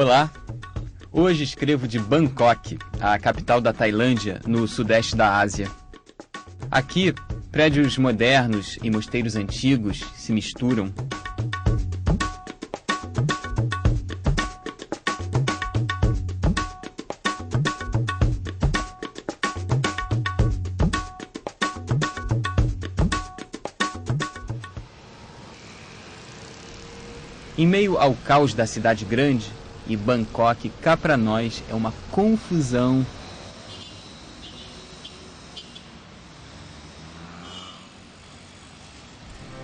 Olá! Hoje escrevo de Bangkok, a capital da Tailândia, no sudeste da Ásia. Aqui, prédios modernos e mosteiros antigos se misturam. Em meio ao caos da cidade grande, e Bangkok, cá pra nós, é uma confusão.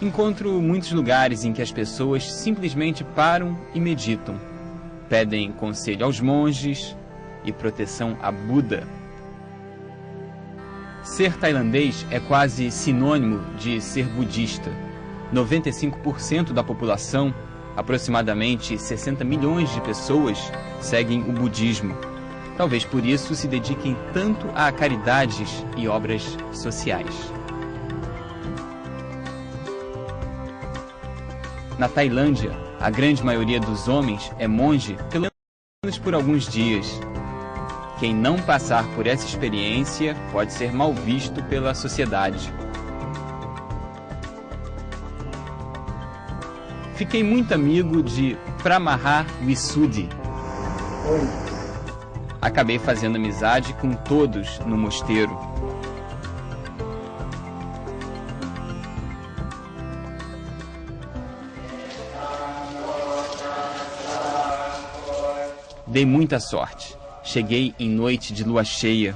Encontro muitos lugares em que as pessoas simplesmente param e meditam. Pedem conselho aos monges e proteção a Buda. Ser tailandês é quase sinônimo de ser budista. 95% da população, aproximadamente 60 milhões de pessoas, seguem o budismo. Talvez por isso se dediquem tanto a caridades e obras sociais. Na Tailândia, a grande maioria dos homens é monge pelo menos por alguns dias. Quem não passar por essa experiência pode ser mal visto pela sociedade. Fiquei muito amigo de Pramaha Visuddhi. Acabei fazendo amizade com todos no mosteiro. Dei muita sorte. Cheguei em noite de lua cheia.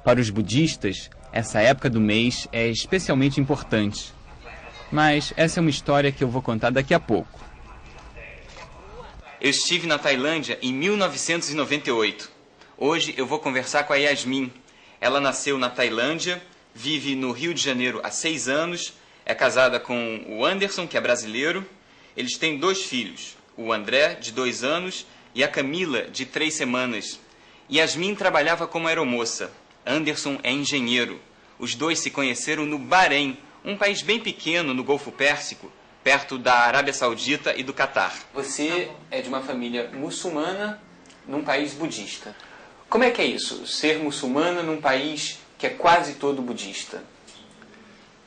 Para os budistas, essa época do mês é especialmente importante. Mas essa é uma história que eu vou contar daqui a pouco. Eu estive na Tailândia em 1998. Hoje eu vou conversar com a Yasmin. Ela nasceu na Tailândia, vive no Rio de Janeiro há 6 anos, é casada com o Anderson, que é brasileiro. Eles têm 2 filhos, o André, de 2 anos, e a Camila, de 3 semanas. Yasmin trabalhava como aeromoça. Anderson é engenheiro. Os dois se conheceram no Bahrein, um país bem pequeno no Golfo Pérsico, perto da Arábia Saudita e do Catar. Você é de uma família muçulmana num país budista. Como é que é isso, ser muçulmana num país que é quase todo budista?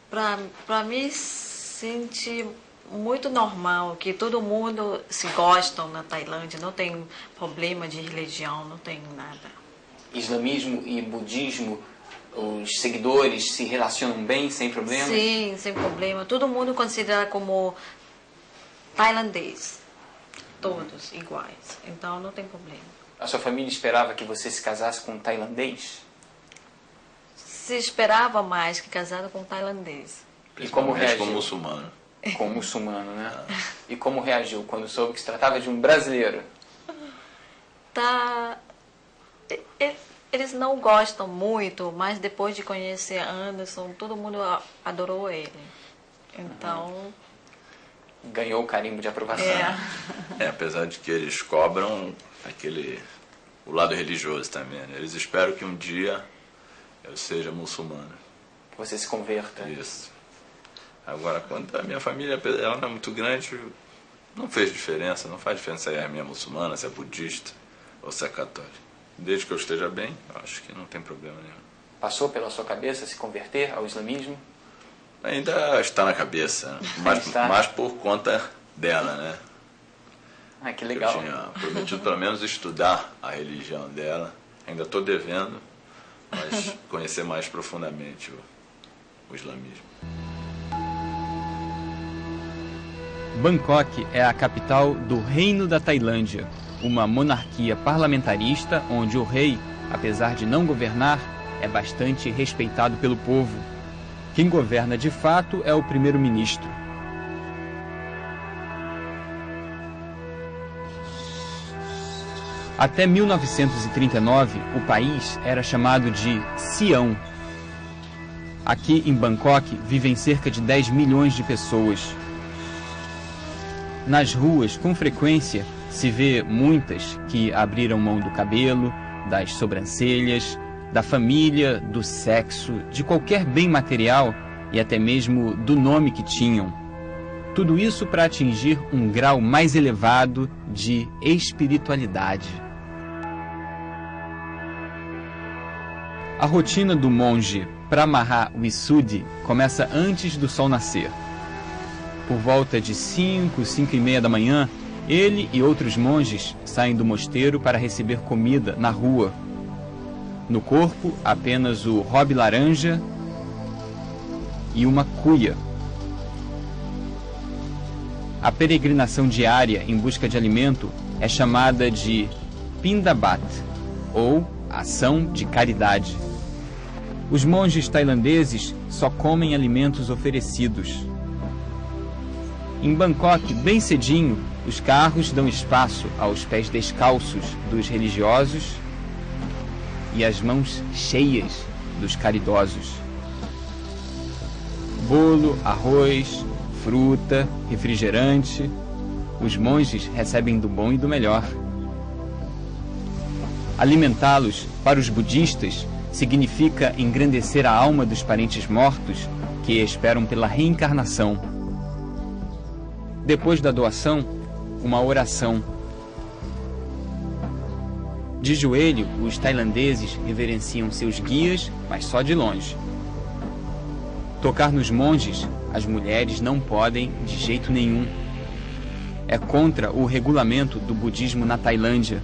Para mim, senti muito normal, que todo mundo se gosta na Tailândia, não tem problema de religião, não tem nada. Islamismo e budismo, os seguidores se relacionam bem, sem problema? Sim, sem problema. Todo mundo considera como tailandês. Todos iguais. Então não tem problema. A sua família esperava que você se casasse com um tailandês? Se esperava mais que casado com um tailandês. E como reagiu? Como muçulmano. Como muçulmano, né? E como reagiu quando soube que se tratava de um brasileiro? Eles não gostam muito, mas depois de conhecer Anderson, todo mundo adorou ele. Então... Ganhou o carimbo de aprovação. Apesar de que eles cobram o lado religioso também, né? Eles esperam que um dia eu seja muçulmano. Você se converta. Isso. Agora, quando a minha família, ela não é muito grande, não fez diferença, não faz diferença se é minha muçulmana, se é budista ou se é católica. Desde que eu esteja bem, eu acho que não tem problema nenhum. Passou pela sua cabeça se converter ao islamismo? Ainda está na cabeça, mais por conta dela, né? Ah, que legal. Eu tinha prometido pelo menos estudar a religião dela. Ainda estou devendo, mas conhecer mais profundamente o islamismo. Bangkok é a capital do Reino da Tailândia, uma monarquia parlamentarista onde o rei, apesar de não governar, é bastante respeitado pelo povo. Quem governa de fato é o primeiro-ministro. Até 1939, o país era chamado de Sião. Aqui em Bangkok vivem cerca de 10 milhões de pessoas. Nas ruas, com frequência, se vê muitas que abriram mão do cabelo, das sobrancelhas, da família, do sexo, de qualquer bem material e até mesmo do nome que tinham. Tudo isso para atingir um grau mais elevado de espiritualidade. A rotina do monge Pramaha Visuddhi começa antes do sol nascer. Por volta de 5h da manhã, ele e outros monges saem do mosteiro para receber comida na rua. No corpo, apenas o robe laranja e uma cuia. A peregrinação diária em busca de alimento é chamada de Pindabat, ou ação de caridade. Os monges tailandeses só comem alimentos oferecidos. Em Bangkok, bem cedinho, os carros dão espaço aos pés descalços dos religiosos e às mãos cheias dos caridosos. Bolo, arroz, fruta, refrigerante, os monges recebem do bom e do melhor. Alimentá-los, para os budistas, significa engrandecer a alma dos parentes mortos que esperam pela reencarnação. Depois da doação, uma oração. De joelho, os tailandeses reverenciam seus guias, mas só de longe. Tocar nos monges, as mulheres não podem de jeito nenhum. É contra o regulamento do budismo na Tailândia.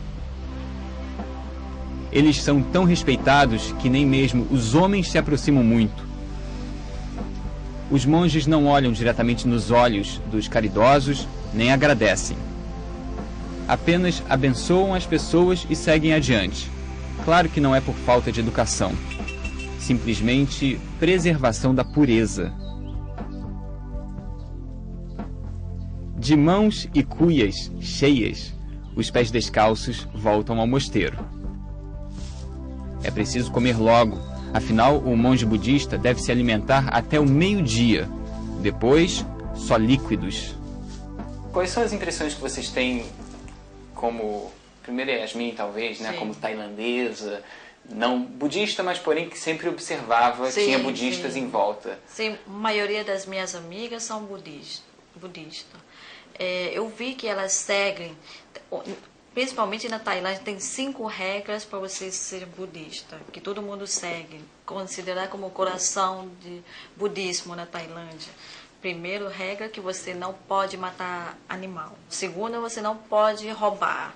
Eles são tão respeitados que nem mesmo os homens se aproximam muito. Os monges não olham diretamente nos olhos dos caridosos, nem agradecem. Apenas abençoam as pessoas e seguem adiante. Claro que não é por falta de educação. Simplesmente preservação da pureza. De mãos e cuias cheias, os pés descalços voltam ao mosteiro. É preciso comer logo, afinal o monge budista deve se alimentar até o meio-dia. Depois, só líquidos. Quais são as impressões que vocês têm como, primeiro Yasmin talvez, né, como tailandesa, não budista, mas porém que sempre observava, tinha budistas em volta? Sim, a maioria das minhas amigas são budistas. Eu vi que elas seguem, principalmente na Tailândia, tem 5 regras para você ser budista, que todo mundo segue, considerar como o coração de budismo na Tailândia. Primeiro, regra que você não pode matar animal. Segundo, você não pode roubar.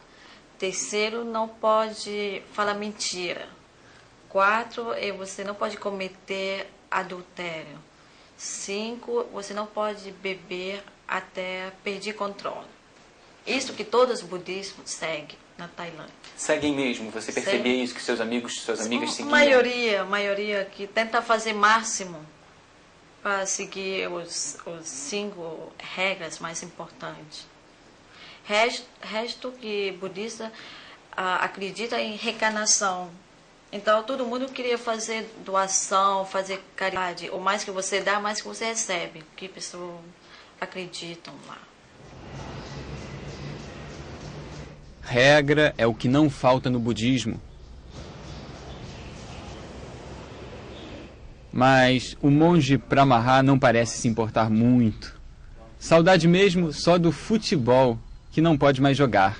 Terceiro, não pode falar mentira. 4, você não pode cometer adultério. 5, você não pode beber até perder controle. Isso que todos os budismos seguem na Tailândia. Seguem mesmo? Você percebia isso que seus amigos, suas amigas seguiam? Maioria que tenta fazer máximo para seguir os 5 regras mais importantes. Resto que budista acredita em reencarnação. Então todo mundo queria fazer doação, fazer caridade. O mais que você dá, mais que você recebe. Que pessoas acreditam lá. Regra é o que não falta no budismo. Mas o monge Pramaha não parece se importar muito. Saudade mesmo só do futebol, que não pode mais jogar.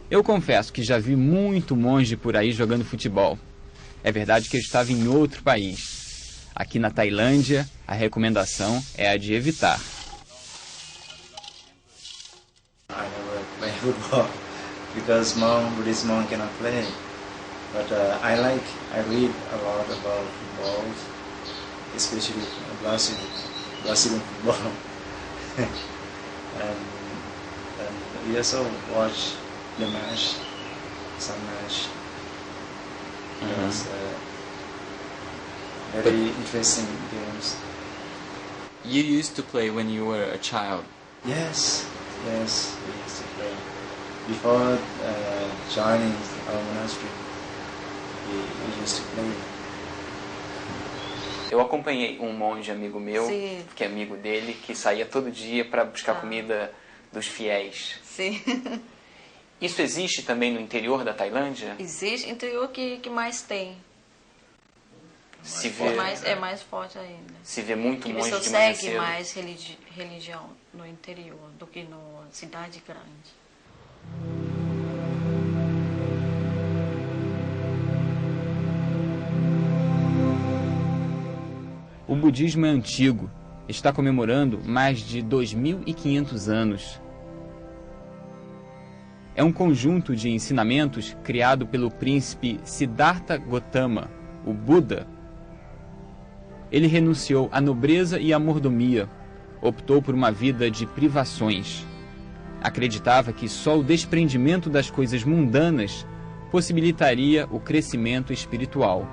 Eu confesso que já vi muito monge por aí jogando futebol. É verdade que eu estava em outro país. Aqui na Tailândia, a recomendação é a de evitar. I never play football because Buddhist monk cannot play. But I read a lot about football, especially Brazilian football. and we also watch the match, some match. It was very interesting games. You used to play when you were a child. Yes, we used to play. Before joining our monastery, we used to play. Eu acompanhei um monge amigo meu, Sim. que é amigo dele, que saía todo dia para buscar comida dos fiéis. Sim. Isso existe também no interior da Tailândia? Existe interior que mais tem. Se vê, É mais forte ainda. se vê muito Que monge pessoa de manhã segue cedo. mais religião. no interior do que na cidade grande. O budismo é antigo, está comemorando mais de 2.500 anos. É um conjunto de ensinamentos criado pelo príncipe Siddhartha Gautama, o Buda. Ele renunciou à nobreza e à mordomia, optou por uma vida de privações. Acreditava que só o desprendimento das coisas mundanas possibilitaria o crescimento espiritual.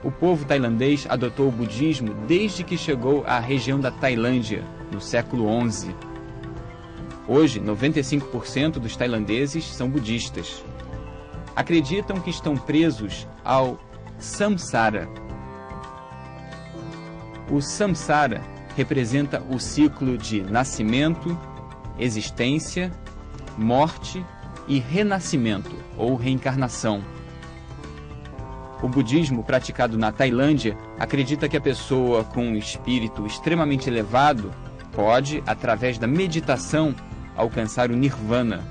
O povo tailandês adotou o budismo desde que chegou à região da Tailândia, no século XI. Hoje, 95% dos tailandeses são budistas. Acreditam que estão presos ao samsara. O samsara representa o ciclo de nascimento, existência, morte e renascimento ou reencarnação. O budismo praticado na Tailândia acredita que a pessoa com um espírito extremamente elevado pode, através da meditação, alcançar o nirvana.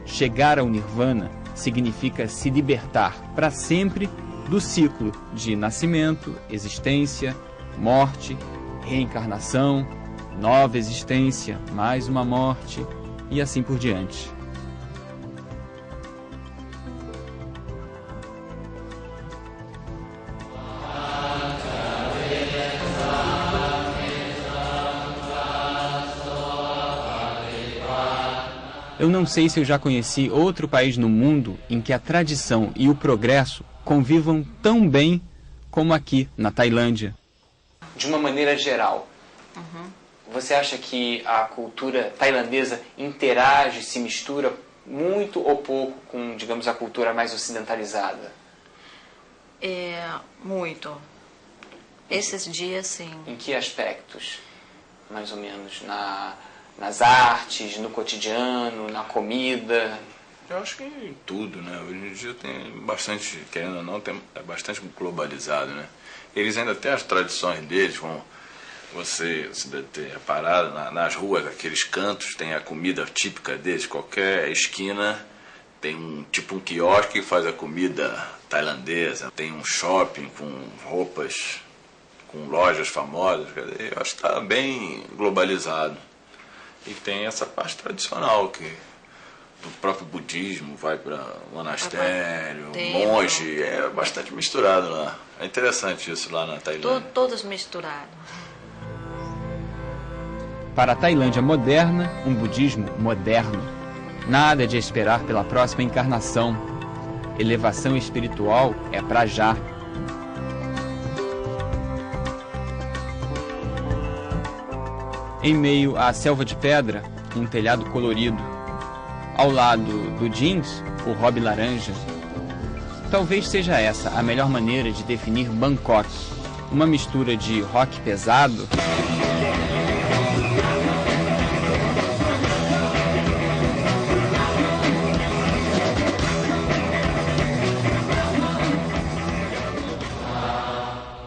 Chegar ao nirvana significa se libertar para sempre do ciclo de nascimento, existência, morte, reencarnação, nova existência, mais uma morte e assim por diante. Eu não sei se eu já conheci outro país no mundo em que a tradição e o progresso convivam tão bem como aqui, na Tailândia. De uma maneira geral, você acha que a cultura tailandesa interage, se mistura muito ou pouco com, digamos, a cultura mais ocidentalizada? Muito. Esses dias, sim. Em que aspectos, mais ou menos? Nas artes, no cotidiano, na comida? Eu acho que em tudo, né? Hoje em dia tem bastante, querendo ou não, é bastante globalizado, né? Eles ainda têm as tradições deles, como você deve ter reparado, nas ruas, aqueles cantos, tem a comida típica deles, qualquer esquina tem um quiosque que faz a comida tailandesa, tem um shopping com roupas, com lojas famosas, quer dizer, eu acho que está bem globalizado. E tem essa parte tradicional que do próprio budismo vai para monastério, monge, é bastante misturado lá. É interessante isso lá na Tailândia. Todos misturados. Para a Tailândia moderna, um budismo moderno. Nada de esperar pela próxima encarnação. Elevação espiritual é para já. Em meio à selva de pedra, um telhado colorido. Ao lado do jeans, o hobby laranja. Talvez seja essa a melhor maneira de definir Bangkok. Uma mistura de rock pesado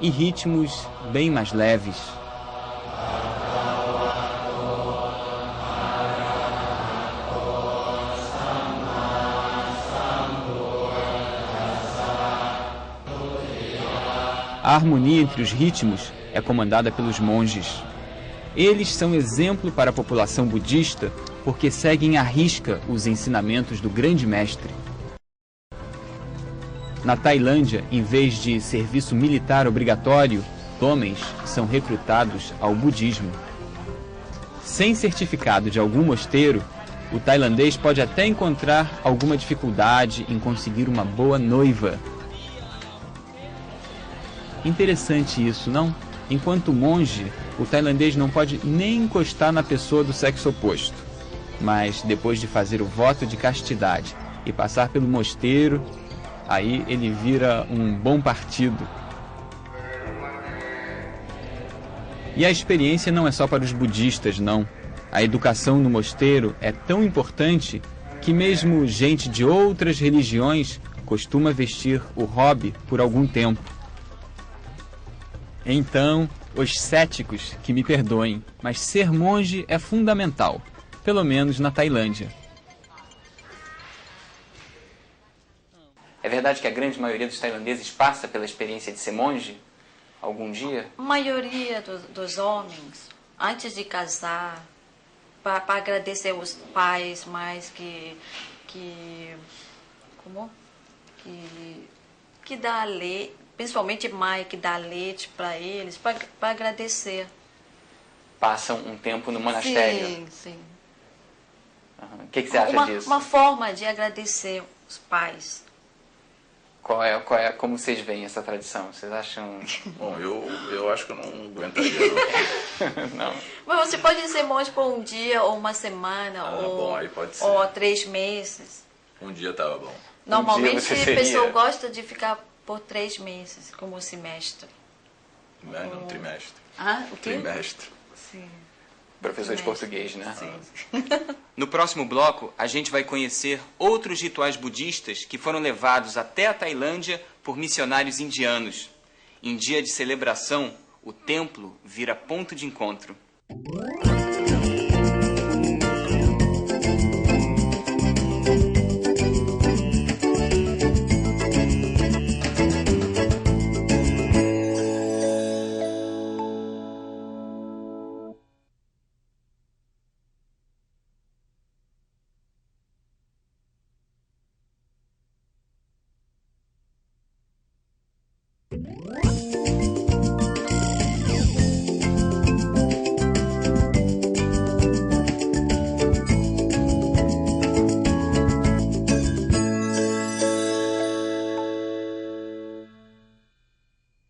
e ritmos bem mais leves. A harmonia entre os ritmos é comandada pelos monges. Eles são exemplo para a população budista porque seguem à risca os ensinamentos do grande mestre. Na Tailândia, em vez de serviço militar obrigatório, homens são recrutados ao budismo. Sem certificado de algum mosteiro, o tailandês pode até encontrar alguma dificuldade em conseguir uma boa noiva. Interessante isso, não? Enquanto monge, o tailandês não pode nem encostar na pessoa do sexo oposto. Mas depois de fazer o voto de castidade e passar pelo mosteiro, aí ele vira um bom partido. E a experiência não é só para os budistas, não. A educação no mosteiro é tão importante que mesmo gente de outras religiões costuma vestir o robe por algum tempo. Então, os céticos que me perdoem, mas ser monge é fundamental, pelo menos na Tailândia. É verdade que a grande maioria dos tailandeses passa pela experiência de ser monge algum dia? A maioria dos homens, antes de casar, para agradecer os pais mais que dá leite, principalmente mãe que dá leite para eles, para agradecer. Passam um tempo no monastério? Sim, sim. Uhum. O que você acha disso? Uma forma de agradecer os pais. Como vocês veem essa tradição? Vocês acham... Bom, eu acho que eu não aguentaria, não. Não. Mas você pode ser monge por um dia, ou uma semana, Bom, aí pode ser. ou 3 meses. Um dia tava bom. Normalmente você a seria- pessoa gosta de ficar por 3 meses, como semestre. Mas não trimestre. Ah, o quê? Trimestre. Sim. Professor de Sim. português, né? Sim. No próximo bloco, a gente vai conhecer outros rituais budistas que foram levados até a Tailândia por missionários indianos. Em dia de celebração, o templo vira ponto de encontro.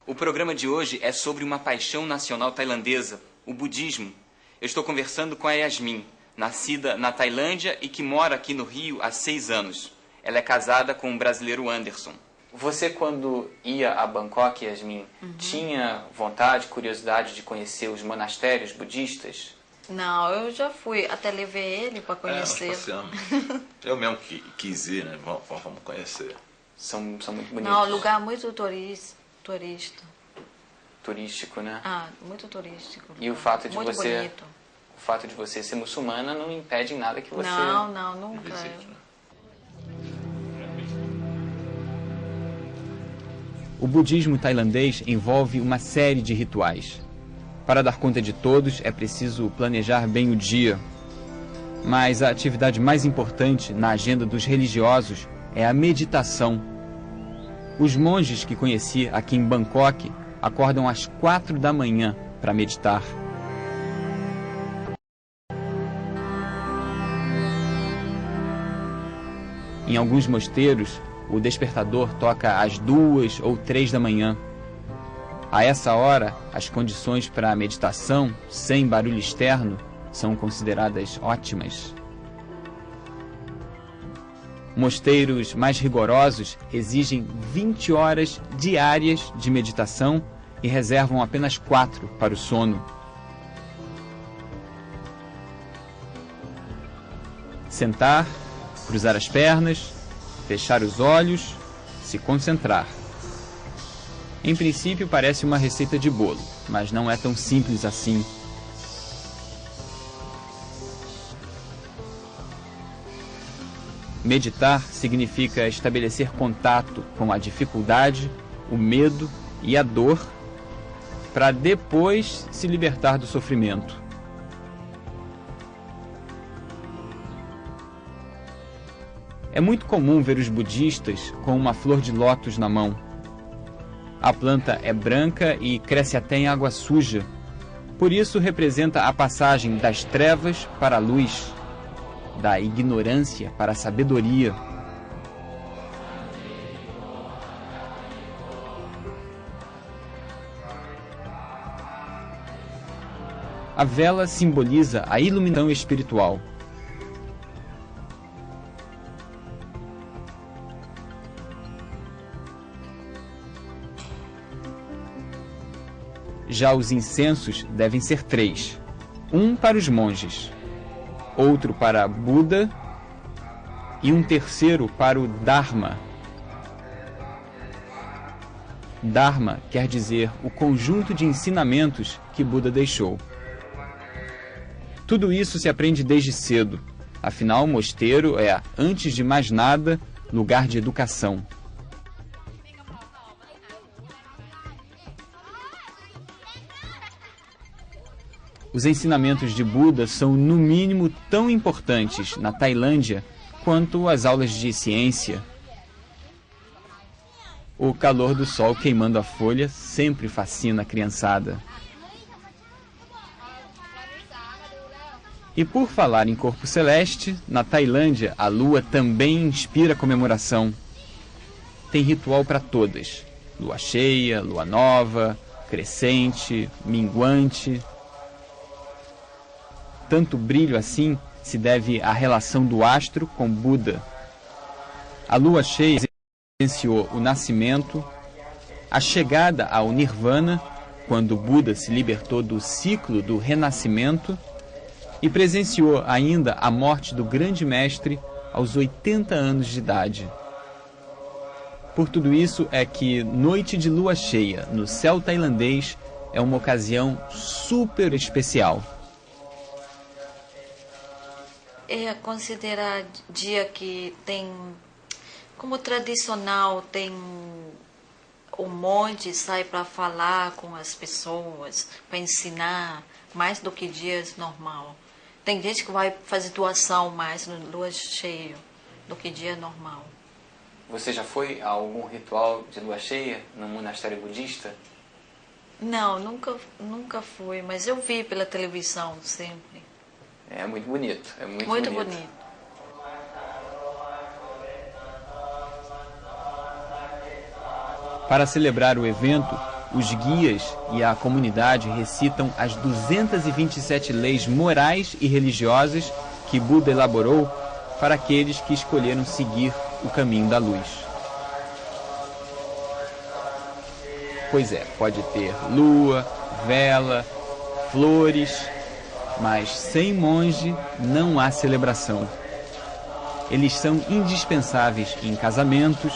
O programa de hoje é sobre uma paixão nacional tailandesa, o budismo. Eu estou conversando com a Yasmin, nascida na Tailândia e que mora aqui no Rio há 6 anos. Ela é casada com o brasileiro Anderson. Você, quando ia a Bangkok, Yasmin, tinha vontade, curiosidade de conhecer os monastérios budistas? Não, eu já fui, até levei ele para Nós conhecer. passeamos. Eu mesmo quis ir, né? Vamos conhecer. São muito bonitos. Não, lugar muito turista. Turístico, né? Muito turístico. E o fato de muito você- bonito. O fato de você ser muçulmana não impede em nada que você... Não, nunca. Visite, né? O budismo tailandês envolve uma série de rituais. Para dar conta de todos, é preciso planejar bem o dia. Mas a atividade mais importante na agenda dos religiosos é a meditação. Os monges que conheci aqui em Bangkok acordam às 4 da manhã para meditar. Em alguns mosteiros, o despertador toca às 2 ou 3 da manhã. A essa hora, as condições para a meditação, sem barulho externo, são consideradas ótimas. Mosteiros mais rigorosos exigem 20 horas diárias de meditação e reservam apenas 4 para o sono. Sentar, cruzar as pernas, fechar os olhos, se concentrar. Em princípio parece uma receita de bolo, mas não é tão simples assim. Meditar significa estabelecer contato com a dificuldade, o medo e a dor, para depois se libertar do sofrimento. É muito comum ver os budistas com uma flor de lótus na mão. A planta é branca e cresce até em água suja. Por isso representa a passagem das trevas para a luz, da ignorância para a sabedoria. A vela simboliza a iluminação espiritual. Já os incensos devem ser 3. Um para os monges, outro para Buda e um terceiro para o Dharma, Dharma quer dizer o conjunto de ensinamentos que Buda deixou. Tudo isso se aprende desde cedo. Afinal, o mosteiro é, antes de mais nada, lugar de educação. Os ensinamentos de Buda são, no mínimo, tão importantes na Tailândia quanto as aulas de ciência. O calor do sol queimando a folha sempre fascina a criançada. E por falar em corpo celeste, na Tailândia a lua também inspira comemoração. Tem ritual para todas: lua cheia, lua nova, crescente, minguante. Tanto brilho assim se deve à relação do astro com Buda. A lua cheia presenciou o nascimento, a chegada ao Nirvana, quando Buda se libertou do ciclo do renascimento, e presenciou ainda a morte do grande mestre aos 80 anos de idade. Por tudo isso é que noite de lua cheia no céu tailandês é uma ocasião super especial. É considerar dia que tem, como tradicional, tem o monge sai para falar com as pessoas, para ensinar, mais do que dias normal. Tem gente que vai fazer doação mais no lua cheia do que dia normal. Você já foi a algum ritual de lua cheia no monastério budista? Não, nunca fui, mas eu vi pela televisão sempre. É muito bonito, é muito bonito. Para celebrar o evento, os guias e a comunidade recitam as 227 leis morais e religiosas que Buda elaborou para aqueles que escolheram seguir o caminho da luz. Pois é, pode ter lua, vela, flores, mas sem monge não há celebração. Eles são indispensáveis em casamentos,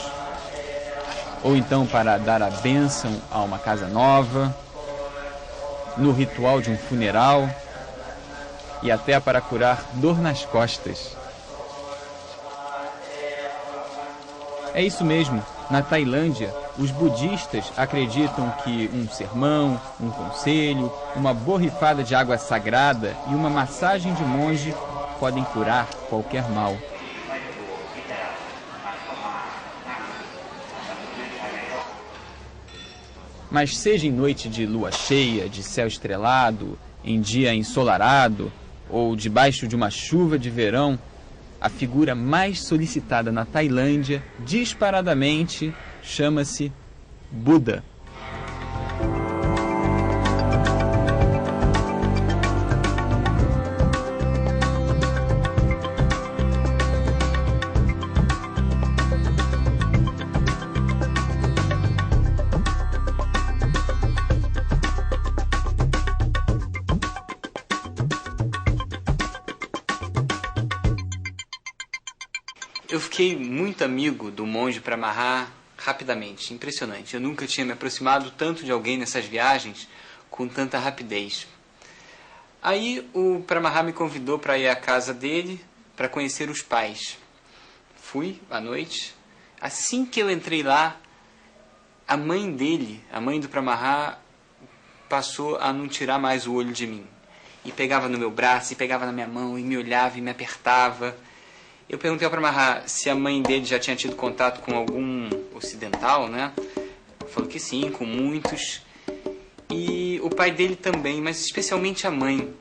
ou então para dar a bênção a uma casa nova, no ritual de um funeral e até para curar dor nas costas. É isso mesmo, na Tailândia, os budistas acreditam que um sermão, um conselho, uma borrifada de água sagrada e uma massagem de monge podem curar qualquer mal. Mas seja em noite de lua cheia, de céu estrelado, em dia ensolarado ou debaixo de uma chuva de verão, a figura mais solicitada na Tailândia, disparadamente, chama-se Buda. Eu fiquei muito amigo do monge Pramaha rapidamente, impressionante. Eu nunca tinha me aproximado tanto de alguém nessas viagens com tanta rapidez. Aí o Pramaha me convidou para ir à casa dele para conhecer os pais. Fui à noite. Assim que eu entrei lá, a mãe dele, a mãe do Pramaha, passou a não tirar mais o olho de mim. E pegava no meu braço, e pegava na minha mão, e me olhava e me apertava. Eu perguntei ao Pramaha se a mãe dele já tinha tido contato com algum ocidental, né? Falou que sim, com muitos. E o pai dele também, mas especialmente a mãe.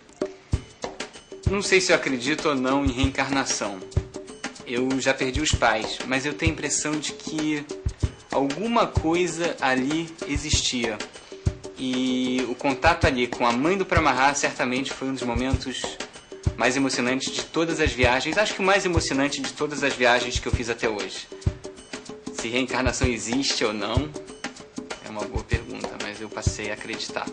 Não sei se eu acredito ou não em reencarnação. Eu já perdi os pais, mas eu tenho a impressão de que alguma coisa ali existia. E o contato ali com a mãe do Pramaha certamente foi um dos momentos mais emocionante de todas as viagens, acho que o mais emocionante de todas as viagens que eu fiz até hoje. Se reencarnação existe ou não, é uma boa pergunta, mas eu passei a acreditar.